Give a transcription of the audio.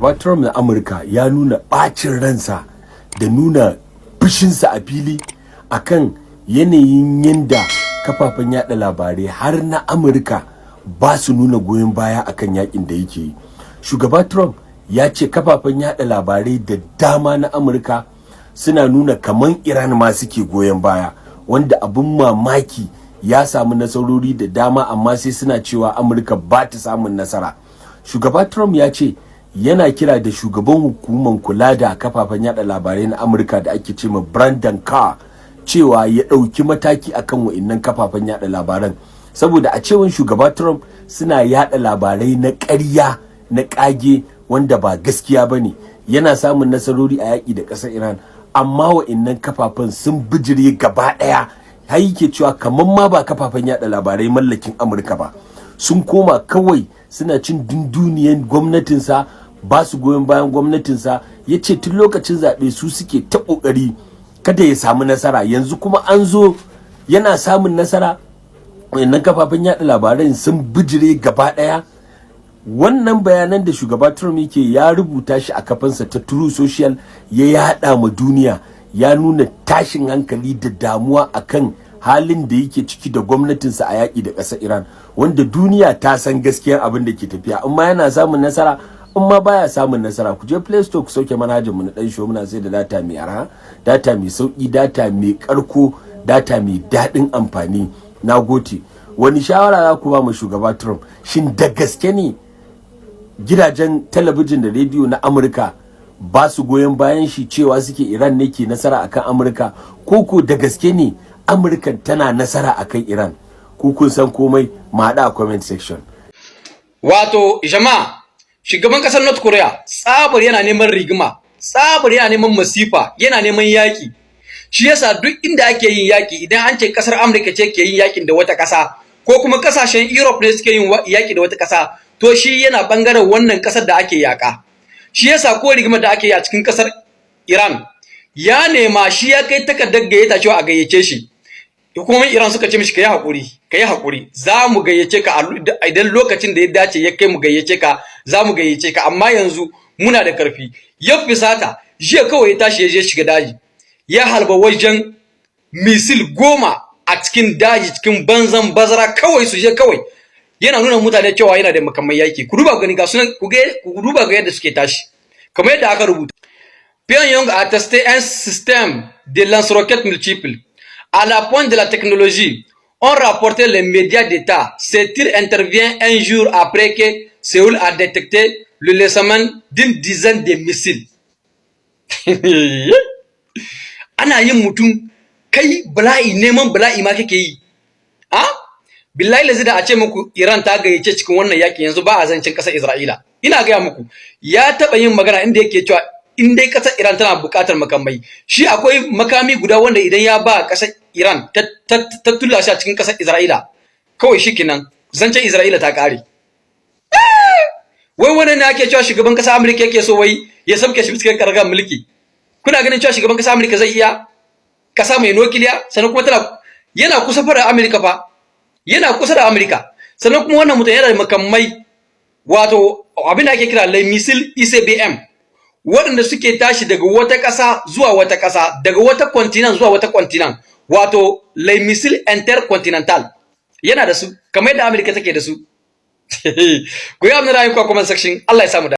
Shugaba Trump na Amurka ya nuna ɓacin ransa da nuna fushinsa a fili akan yanayin yanda kafafen yada labarai har na Amurka ba su nuna goyon baya akan yakin da yake yi. Shugaba Trump ya ce kafafen yada labarai da dama na Amurka suna nuna kaman Iran ma suke goyon baya, wanda abin mamaki ya samu nasarori da dama amma sai suna cewa Amurka ba ta samun nasara. Shugaba Trump ya ce yana kira da shugaban hukumar kula da kafafen yada labarai na Amurka da ake cewa Brandon Carr cewa ya ɗauki mataki akan wa'innan kafafen yada labaran, saboda a cewan shugaba Trump suna yada labarai na ƙarya na ƙage wanda ba gaskiya bane. Yana samun nasarori a yaƙi da ƙasar Iran, amma wa'innan kafafen sun bijire gaba ɗaya, har yake cewa kamar ma ba kafafen yada labarai mallakin Amurka ba, sun koma kawai suna cin dunduniyan gwamnatinsa, ba su goyon bayan gwamnatinsa. Ya ce tun lokacin zaɓe su suke ta ƙoƙari kada ya samu nasara, yanzu kuma an zo yana samun nasara. Wannan kafafen yada labaran sun bijire gaba ɗaya. Wannan bayanan da shugaba Trump yake ya rubuta shi a kafansa ta True Social, ya yada ma duniya, ya nuna tashin hankali da damuwa akan halin da yake ciki da gwamnatinsa a yaƙi da ƙasar Iran, wanda duniya ta san gaskiyar abin da ke tafiya. Amma yana samun nasara, amma baya samun nasara. Ku je Play Store ku sauke manhajar mu na Dan Show, muna sai da data mai arha, data mai sauki, data mai karko, data mai daɗin amfani. Nagode. Wani shawara za ku ba mu shugaba Trump? Shin da gaske ne gidajen talabijin da rediyo na Amurka ba su goyon bayan shi, cewa suke Iran ne ke nasara akan Amurka, ko da gaske ne Amurka tana nasara akan Iran? Ku kun san komai, ma haɗa a comment section. Wato jama'a, shugaban kasar North Korea tsabar yana neman rigima, tsabar yana neman masifa, yana neman yaki. Shi yasa duk inda ake yin yaki, idan an ce kasar Amurka ce ke yin yakin da wata kasa, ko kuma kasashen Europe ne suke yin yaki da wata kasa, to shi yana bangaren wannan kasar da ake yaka. Shi yasa ko rigimar da ake yi a cikin kasar Iran, ya nema, shi ya kai takardar gayyata cewa a gayyace shi. Hukumomin Iran suka ce mishi kai hakuri, za mu gayyace ka idan lokacin da ya dace ya kai mu gayyace ka, za mu gayyace ka, amma yanzu muna da karfi. Ya fisata, jiya kawai ya tashi ya je shiga daji, ya halba wajen misil 10 a cikin daji, cikin banzan bazara kawai su je kawai. Yana nuna mutane cewa yana da makamai yaki. Ku duba gani ga sunan, ku duba ga yadda suke tashi. Kamar yadda aka rubuta. Pyongyang a testé un système de lance-roquettes multiples. À la pointe de la technologie, ont rapporté les médias d'État. Ce tir intervient un jour après que Séoul a détecté le lancement d'une dizaine de missiles. Ana yin mutum kai bala'i, neman bala'i ma kake yi. Billahi lazi da a ce muku Iran ta gayyace cikin wannan yaki, yanzu ba a zancin kasar Isra'ila. Ina gaya muku, ya taba yin magana inda yake cewa in dai kasar Iran tana buƙatar makamai, shi akwai makami guda wanda idan ya ba kasar Iran ta tulla shi a cikin kasar Isra'ila, kawai shikenan zancen Isra'ila ta kare. Wai wannan ne ake cewa shugaban kasar Amurka yake so wai ya sabke shi cikin kargar mulki. Kuna ganin cewa shugaban kasar Amurka zai iya kasa mai nukiliya, sannan kuma yana kusa fara Amurka fa, yana kusa da Amurka, sannan kuma wannan mutum yana da makamai, wato abin da ake kira le missile ICBM, waɗanda suke tashi daga wata ƙasa zuwa wata ƙasa, daga wata continent zuwa wata continent, wato le missile intercontinental. Yana da su kamar yadda Amurka take da su. Ku yi amina rayuwa comment section. Allah ya samu da